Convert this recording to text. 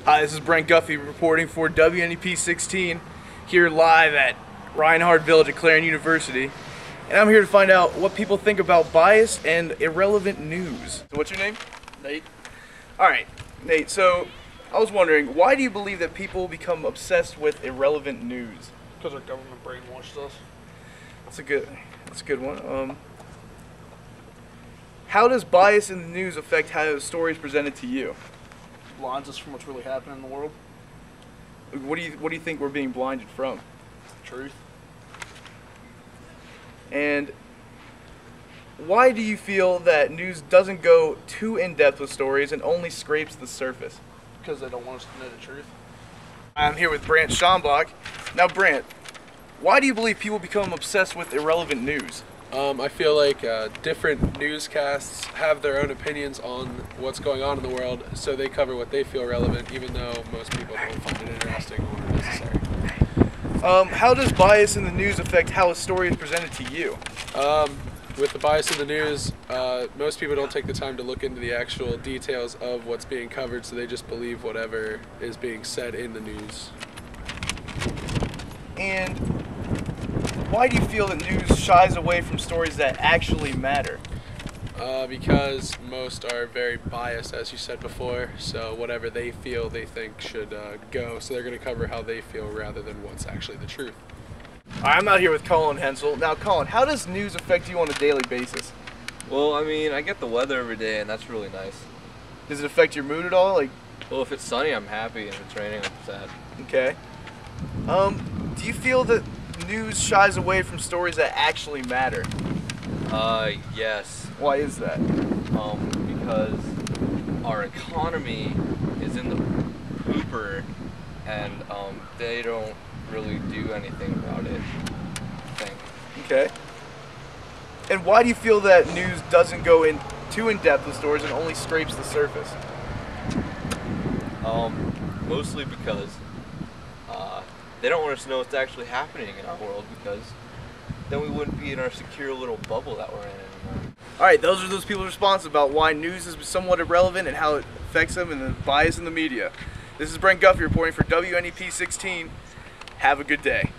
Hi, this is Brent Guffey reporting for WNEP 16 here live at Reinhardt Village at Clarion University. And I'm here to find out what people think about bias and irrelevant news. So what's your name? Nate. Alright, Nate, so I was wondering, why do you believe that people become obsessed with irrelevant news? Because our government brainwashed us. That's a good one. How does bias in the news affect how the story is presented to you? Blinds us from what's really happening in the world. What do you think we're being blinded from? Truth. And why do you feel that news doesn't go too in-depth with stories and only scrapes the surface? Because they don't want us to know the truth. I'm here with Brant Schambach. Now Brant, why do you believe people become obsessed with irrelevant news? I feel like different newscasts have their own opinions on what's going on in the world, so they cover what they feel relevant, even though most people don't find it interesting or necessary. How does bias in the news affect how a story is presented to you? With the bias in the news, most people don't take the time to look into the actual details of what's being covered, so they just believe whatever is being said in the news. And why do you feel that news shies away from stories that actually matter? Because most are very biased, as you said before, so whatever they feel they think should go, so they're going to cover how they feel rather than what's actually the truth. Alright, I'm out here with Colin Hensel. Now Colin, how does news affect you on a daily basis? Well, I mean, I get the weather every day, and that's really nice. Does it affect your mood at all? Well, if it's sunny, I'm happy, and if it's raining, I'm sad. Okay. Do you feel that news shies away from stories that actually matter? Yes. Why is that? Because our economy is in the pooper, and they don't really do anything about it, I think. Okay. And why do you feel that news doesn't go too in-depth with stories and only scrapes the surface? Mostly because they don't want us to know what's actually happening in our world, because then we wouldn't be in our secure little bubble that we're in anymore. Alright, those are those people's responses about why news is somewhat irrelevant and how it affects them and the bias in the media. This is Brent Guffey reporting for WNEP 16. Have a good day.